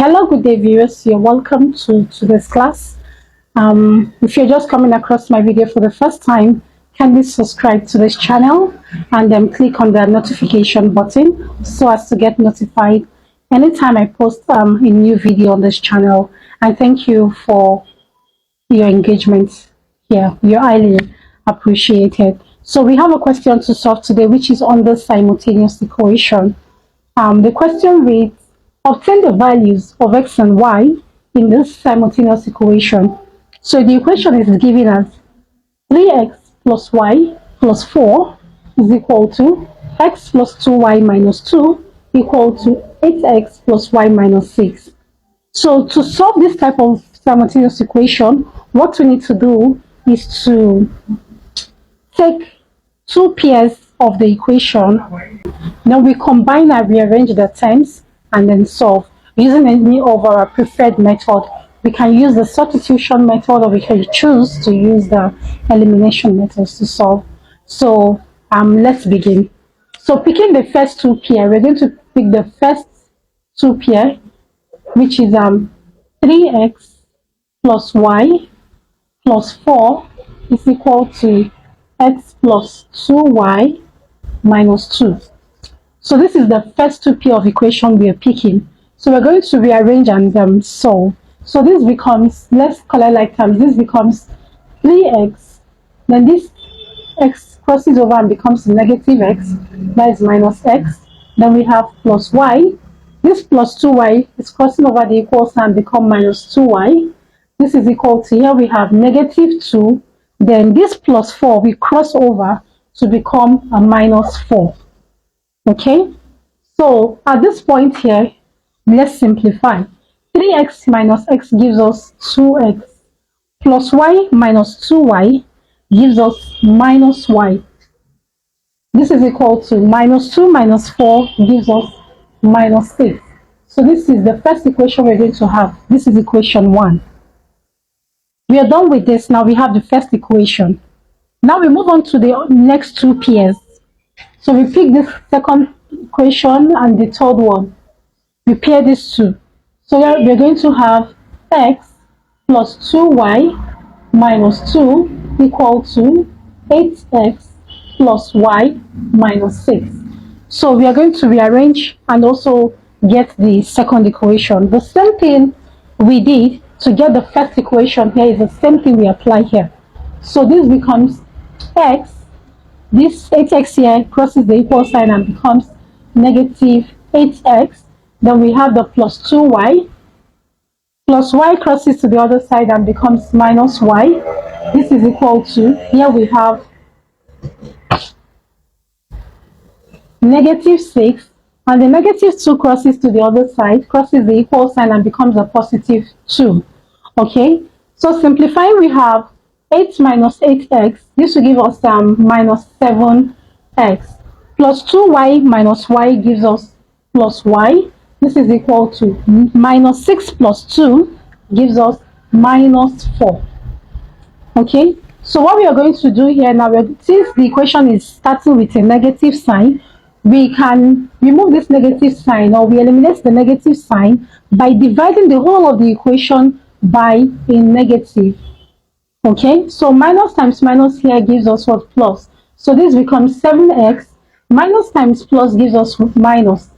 Hello, good day viewers. You're welcome to today's class. If you're just coming across my video for the first time, kindly subscribe to this channel and then click on the notification button so as to get notified anytime I post a new video on this channel. And thank you for your engagement here. You're highly appreciated. So we have a question to solve today, which is on the simultaneous equation. The question reads, obtain the values of x and y in this simultaneous equation. So the equation is given as 3x plus y plus 4 is equal to x plus 2y minus 2 equal to 8x plus y minus 6. So to solve this type of simultaneous equation, what we need to do is to take two pairs of the equation. Then we combine and rearrange the terms and then solve using any of our preferred method. We can use the substitution method, or we can choose to use the elimination methods to solve. So let's begin. So picking the first two pair, we're going to pick the first two pair, which is 3x plus y plus 4 is equal to x plus 2y minus 2. So this is the first two pair of equation we are picking. So we're going to rearrange and solve. So this becomes, let's call it like terms, this becomes 3x, then this x crosses over and becomes negative x, that is minus x. Then we have plus y, this plus 2y is crossing over the equal sign and become minus 2y. This is equal to, here we have negative 2, then this plus 4 we cross over to become a minus 4. Okay, so at this point here, let's simplify. 3x minus x gives us 2x plus y minus 2y gives us minus y. This is equal to minus 2 minus 4 gives us minus 6. So this is the first equation we're going to have. This is equation 1. We are done with this. Now we have the first equation. Now we move on to the next two pairs. So we pick this second equation and the third one. We pair these two. So here we're going to have x plus 2y minus 2 equal to 8x plus y minus 6. So we are going to rearrange and also get the second equation. The same thing we did to get the first equation here is the same thing we apply here. So this becomes x, this 8x here crosses the equal sign and becomes negative 8x. Then we have the plus 2y. Plus y crosses to the other side and becomes minus y. This is equal to, here we have negative 6. And the negative 2 crosses to the other side, crosses the equal sign and becomes a positive 2. Okay, so simplifying, we have 8 minus 8x. This will give us minus 7x. Plus 2y minus y gives us plus y. This is equal to minus 6 plus 2 gives us minus 4. Okay, so what we are going to do here now, since the equation is starting with a negative sign, we can remove this negative sign, or we eliminate the negative sign by dividing the whole of the equation by a negative. Okay, so minus times minus here gives us what? Plus. So this becomes 7x. Minus times plus gives us minus.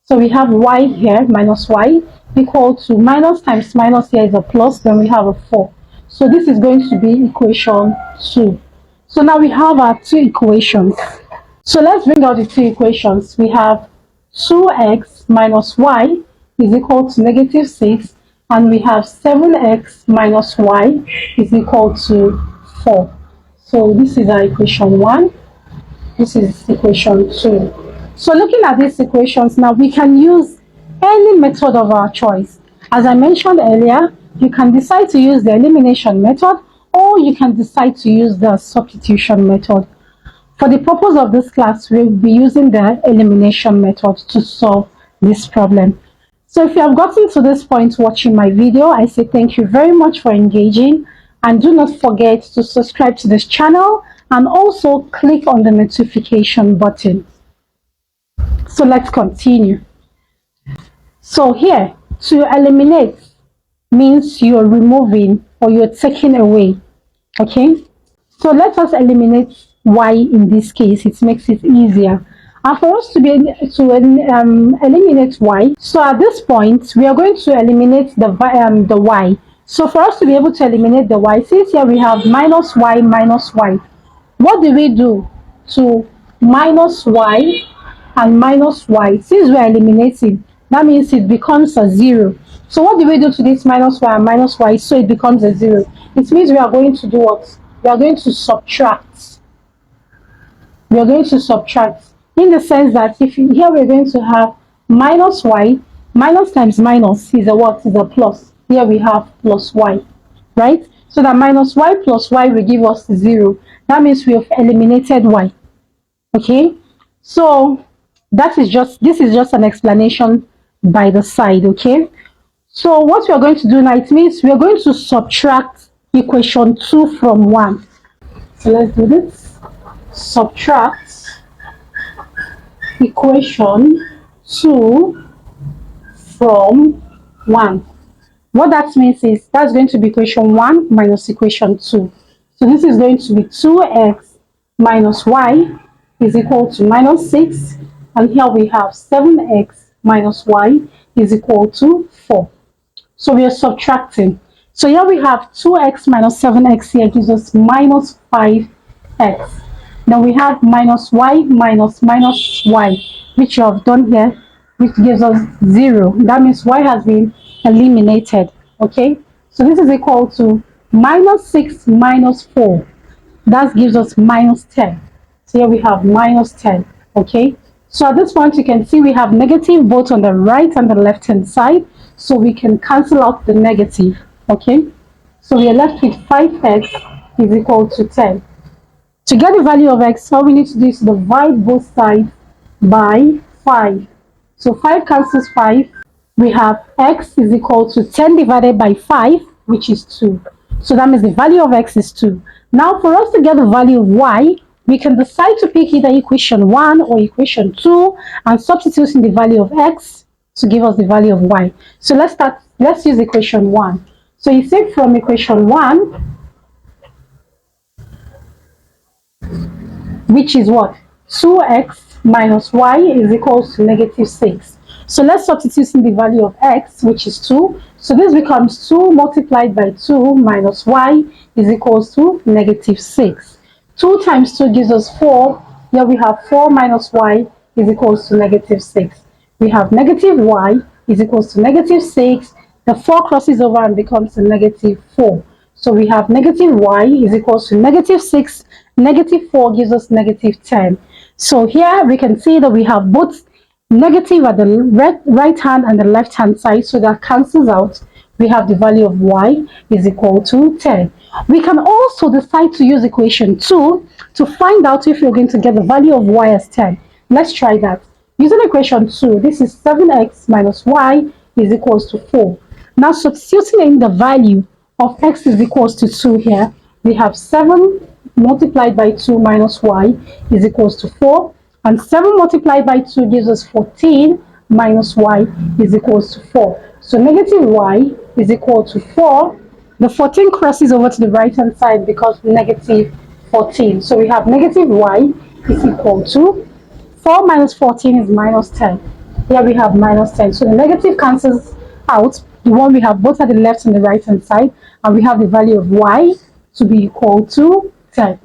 So we have y here, minus y, equal to minus times minus here is a plus, then we have a 4. So this is going to be equation 2. So now we have our two equations. So let's bring out the two equations. We have 2x minus y is equal to negative 6, and we have 7x minus y is equal to 4. So this is our equation 1. This is equation 2. So looking at these equations now, we can use any method of our choice. As I mentioned earlier, you can decide to use the elimination method, or you can decide to use the substitution method. For the purpose of this class, we'll be using the elimination method to solve this problem. So if you have gotten to this point watching my video, I say thank you very much for engaging, and do not forget to subscribe to this channel and also click on the notification button. So let's continue. So here, To eliminate means you're removing or you're taking away. Okay, so let us eliminate y in this case. It makes it easier. And for us to be to eliminate y, so at this point we are going to eliminate the y. So for us to be able to eliminate the y, since here we have minus y, what do we do to minus y and minus y? Since we are eliminating, that means it becomes a 0. So what do we do to this minus y and minus y so it becomes a 0? It means we are going to do what? We are going to subtract. We are going to subtract in the sense that if here we're going to have minus y, minus times minus is a what? Is a plus. Here we have plus y, right? So that minus y plus y will give us 0. That means we have eliminated y. Okay, so this is just an explanation by the side. Okay, so what we are going to do now, it means we are going to subtract equation 2 from 1. So let's do this. Subtract equation 2 from 1. What that means is that's going to be equation 1 minus equation 2. So this is going to be 2x minus y is equal to minus 6. And here we have 7x minus y is equal to 4. So we are subtracting. So here we have 2x minus 7x here gives us minus 5x. Now we have minus y minus y, which you have done here, which gives us 0. That means y has been eliminated. Okay, so this is equal to minus 6 minus 4. That gives us minus 10. So here we have minus 10. Okay, so at this point you can see we have negative both on the right and the left hand side, so we can cancel out the negative. Okay, so we are left with 5x is equal to 10. To get the value of x, all we need to do is divide both sides by 5. So 5 cancels 5. We have x is equal to 10 divided by 5, which is 2. So that means the value of x is 2. Now for us to get the value of y, we can decide to pick either equation 1 or equation 2 and substitute in the value of x to give us the value of y. So let's use equation 1. So you say from equation 1, which is what? 2x minus y is equal to negative 6. So let's substitute in the value of x, which is 2. So this becomes 2 multiplied by 2 minus y is equal to negative 6. 2 times 2 gives us 4. Here we have 4 minus y is equal to negative 6. We have negative y is equal to negative 6. The 4 crosses over and becomes a negative 4. So we have negative y is equal to negative 6. Negative 4 gives us negative 10. So here we can see that we have both negative at the right hand and the left hand side, so that cancels out. We have the value of y is equal to 10. We can also decide to use equation 2 to find out if we're going to get the value of y as 10. Let's try that. Using equation 2, this is 7x minus y is equals to 4. Now substituting in the value of x is equals to 2 here, we have 7 multiplied by 2 minus y is equals to 4, and 7 multiplied by 2 gives us 14 minus y is equals to 4. So negative y is equal to 4. The 14 crosses over to the right hand side because negative 14. So we have negative y is equal to 4 minus 14 is minus 10. Here we have minus 10. So the negative cancels out. The one we have both at the left and the right hand side, and we have the value of y to be equal to 10.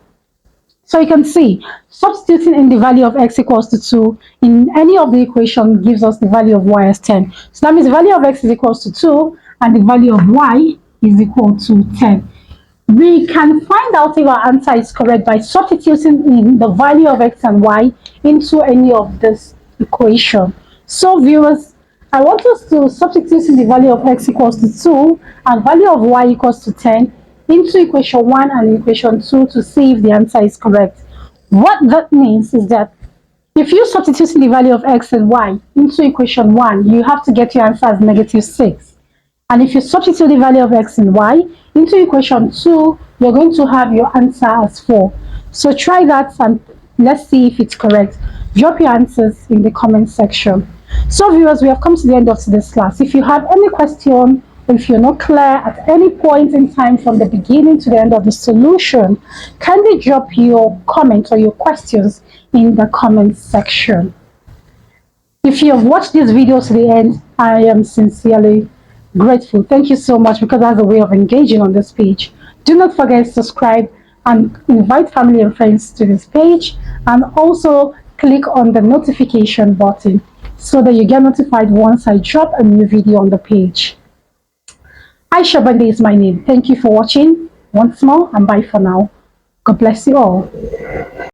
So you can see substituting in the value of x equals to 2 in any of the equation gives us the value of y as 10. So that means the value of x is equals to 2 and the value of y is equal to 10. We can find out if our answer is correct by substituting in the value of x and y into any of this equation. So viewers, I want us to substitute in the value of x equals to 2 and value of y equals to 10 into equation 1 and equation 2 to see if the answer is correct. What that means is that if you substitute in the value of x and y into equation 1, you have to get your answer as negative 6. And if you substitute the value of x and y into equation 2, you're going to have your answer as 4. So try that and let's see if it's correct. Drop your answers in the comment section. So viewers, we have come to the end of today's class. If you have any question, or if you're not clear at any point in time from the beginning to the end of the solution, kindly drop your comments or your questions in the comment section. If you have watched this video to the end, I am sincerely grateful. Thank you so much, because that's a way of engaging on this page. Do not forget to subscribe and invite family and friends to this page, and also click on the notification button so that you get notified once I drop a new video on the page. Aisha Bande is my name. Thank you for watching once more, and bye for now. God bless you all.